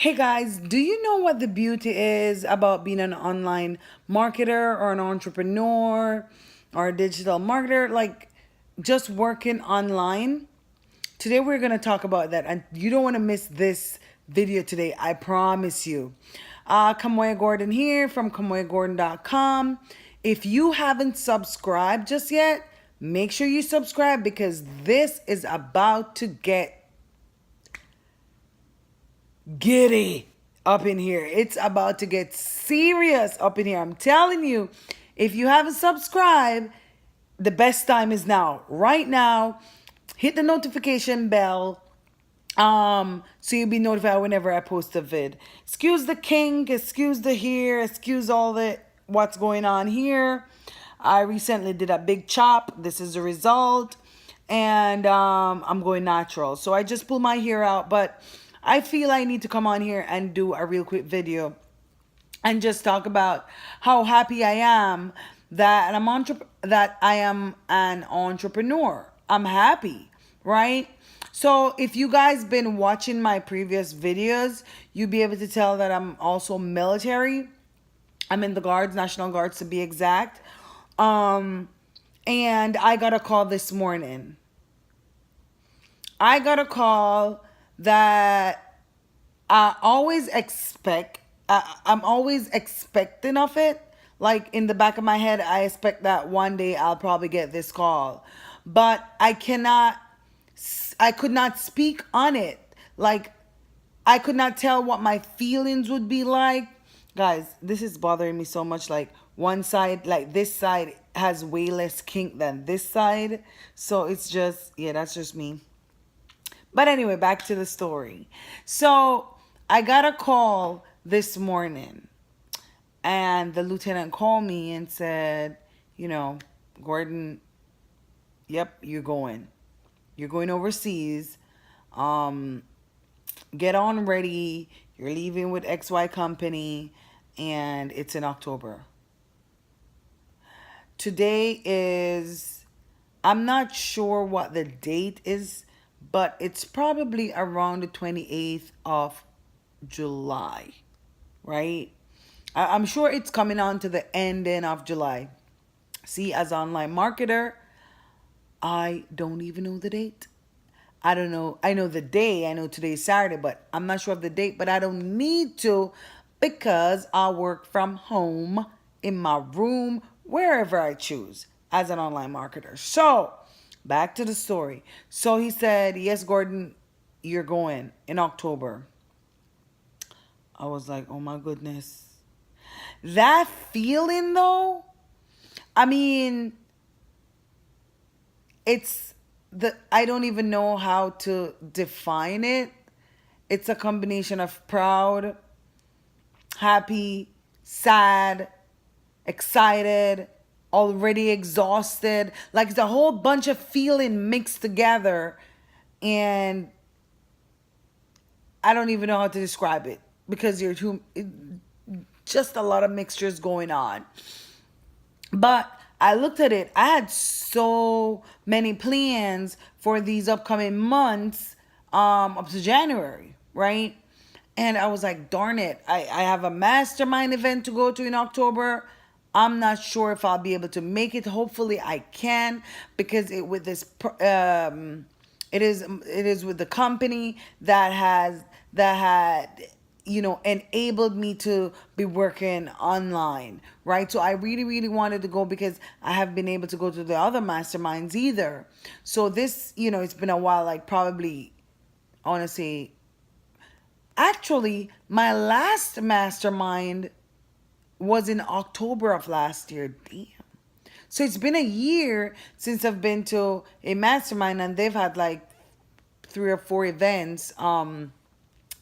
Hey guys, do you know what the beauty is about being an online marketer or an entrepreneur or a digital marketer? Like just working online? Today we're going to talk about that, and you don't want to miss this video today, I promise you. Khamoya Gordon here from KhamoyaGordon.com. If you haven't subscribed just yet, make sure you subscribe because this is about to get giddy up in here. It's about to get serious up in here. I'm telling you, if you haven't subscribed, the best time is now. Right now, hit the notification bell. So you'll be notified whenever I post a vid. Excuse the kink, excuse the hair, excuse all the what's going on here. I recently did a big chop. This is the result. And I'm going natural. So I just pulled my hair out, but I feel I need to come on here and do a real quick video and just talk about how happy I am that I am an entrepreneur. I'm happy, right? So if you guys been watching my previous videos, you'll be able to tell that I'm also military. I'm in the Guards, National Guards to be exact. Um, and I got a call this morning. I got a call that I always expect. I'm always expecting of it. Like in the back of my head, I expect that one day I'll probably get this call, but I could not speak on it. Like I could not tell what my feelings would be like. Guys, this is bothering me so much. Like one side, like this side has way less kink than this side. So it's just, yeah, that's just me. But anyway, back to the story. So I got a call this morning, and the lieutenant called me and said, Gordon, yep, you're going. You're going overseas. Um, get on ready. You're leaving with XY company, and it's in October. Today is, I'm not sure what the date is, but it's probably around the 28th of July, right? I'm sure it's coming on to the ending of July. See, as an online marketer, I don't even know the date. I don't know. I know the day. I know today's Saturday, but I'm not sure of the date. But I don't need to because I work from home in my room, wherever I choose as an online marketer. So back to the story. So he said, yes, Gordon, you're going in October. I was like, oh my goodness. That feeling though, I mean, it's I don't even know how to define it. It's a combination of proud, happy, sad, excited, already exhausted. Like it's a whole bunch of feeling mixed together. And I don't even know how to describe it because just a lot of mixtures going on. But I looked at it. I had so many plans for these upcoming months up to January, right? And I was like, darn it. I have a mastermind event to go to in October. I'm not sure if I'll be able to make it. Hopefully I can because it is with the company that had enabled me to be working online, right? So I really, really wanted to go because I have been able to go to the other masterminds either. So this, it's been a while, like probably, I want to say, actually, my last mastermind was in October of last year. Damn. So it's been a year since I've been to a mastermind, and they've had like 3 or 4 events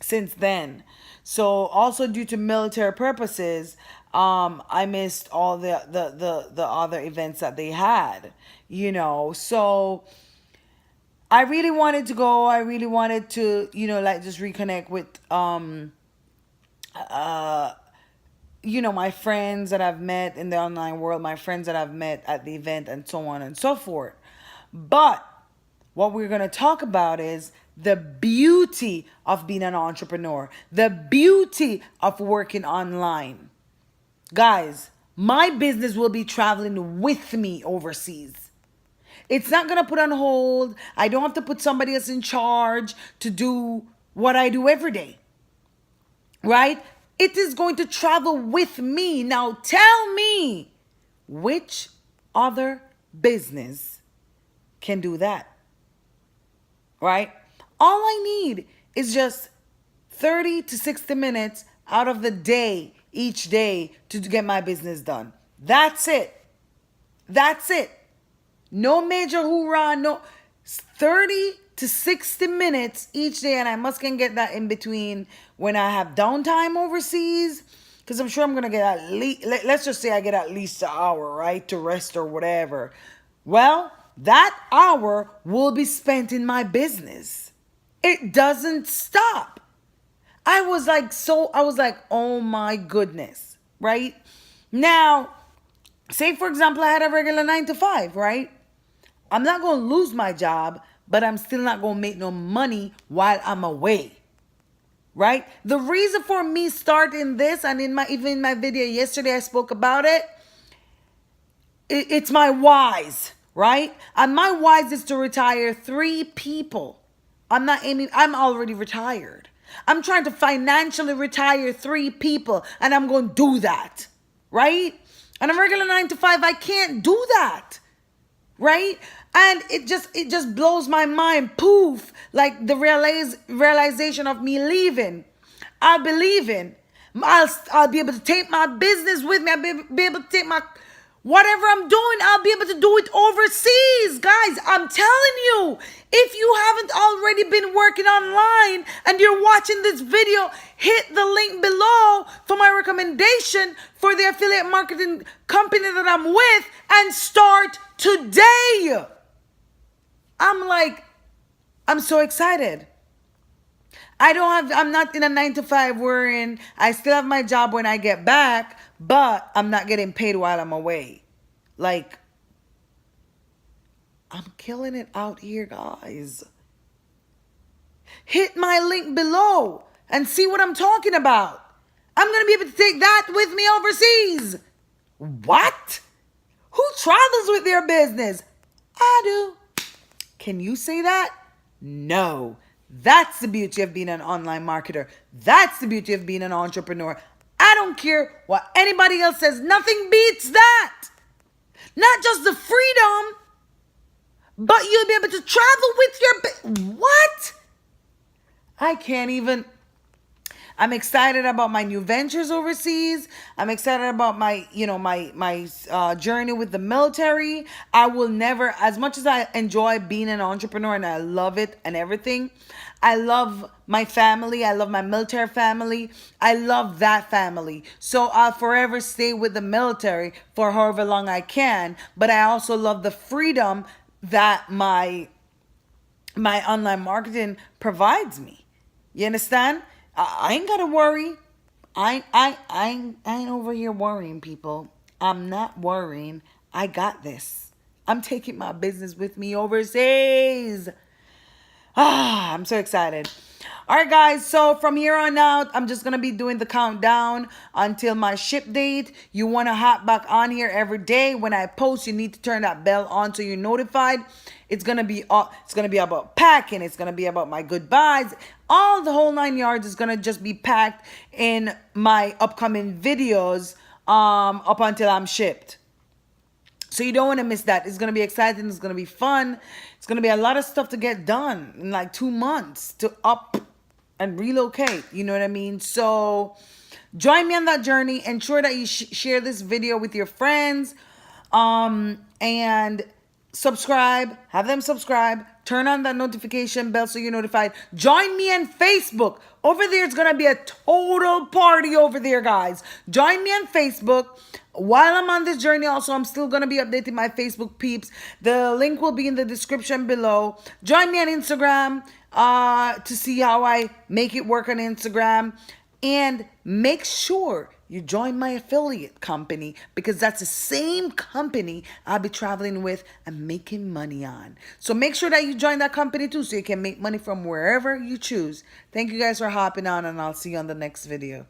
since then. So also due to military purposes, I missed all the other events that they had, So I really wanted to go. I really wanted to, like just reconnect with uh my friends that I've met in the online world, my friends that I've met at the event, and so on and so forth. But what we're going to talk about is the beauty of being an entrepreneur, the beauty of working online. Guys, my business will be traveling with me overseas. It's not going to put on hold. I don't have to put somebody else in charge to do what I do every day. Right? It is going to travel with me. Now tell me, which other business can do that? Right? All I need is just 30 to 60 minutes out of the day, each day, to get my business done. That's it. That's it. No major hoorah, no. 30 to 60 minutes each day, and I must can get that in between when I have downtime overseas, because I'm sure I'm going to get at least, let's just say I get at least an hour, right, to rest or whatever. Well, that hour will be spent in my business. It doesn't stop. I was like, oh my goodness, right? Now, say for example, I had a regular 9 to 5, right? I'm not going to lose my job, but I'm still not going to make no money while I'm away. Right? The reason for me starting this, and even in my video yesterday I spoke about it, it's my whys, right? And my whys is to retire 3 people. I'm already retired. I'm trying to financially retire 3 people, and I'm going to do that, right? On a regular 9 to 5, I can't do that. Right? And it just blows my mind. Poof. Like the realization of me leaving. I'll be leaving. I'll be able to take my business with me. I'll be able to take my whatever I'm doing. I'll be able to do it overseas. Guys, I'm telling you, if you haven't already been working online and you're watching this video, hit the link below for my recommendation for the affiliate marketing company that I'm with and start today. I'm so excited. I'm not in a 9 to 5 wherein I still have my job when I get back, but I'm not getting paid while I'm away. Like, I'm killing it out here, guys. Hit my link below and see what I'm talking about. I'm going to be able to take that with me overseas. What? Who travels with their business? I do. Can you say that? No. That's the beauty of being an online marketer. That's the beauty of being an entrepreneur. I don't care what anybody else says. Nothing beats that. Not just the freedom, but you'll be able to travel with your... What? I can't even... I'm excited about my new ventures overseas. I'm excited about my journey with the military. I will never, as much as I enjoy being an entrepreneur and I love it and everything, I love my family. I love my military family. I love that family. So I'll forever stay with the military for however long I can. But I also love the freedom that my online marketing provides me. You understand? I ain't gotta worry. I ain't over here worrying, people. I'm not worrying. I got this. I'm taking my business with me overseas. I'm so excited. All right, guys. So from here on out, I'm just going to be doing the countdown until my ship date. You want to hop back on here every day. When I post, you need to turn that bell on so you're notified. It's going to be about packing. It's going to be about my goodbyes. All the whole 9 yards is going to just be packed in my upcoming videos up until I'm shipped. So you don't want to miss that. It's going to be exciting. It's going to be fun. It's going to be a lot of stuff to get done in like 2 months to up and relocate. You know what I mean? So join me on that journey. Ensure that you share this video with your friends. And subscribe. Have them subscribe. Turn on that notification bell so you're notified. Join me on Facebook. Over there, it's going to be a total party over there, guys. Join me on Facebook. While I'm on this journey, also, I'm still going to be updating my Facebook peeps. The link will be in the description below. Join me on Instagram to see how I make it work on Instagram. And make sure you join my affiliate company, because that's the same company I'll be traveling with and making money on. So make sure that you join that company too, so you can make money from wherever you choose. Thank you guys for hopping on, and I'll see you on the next video.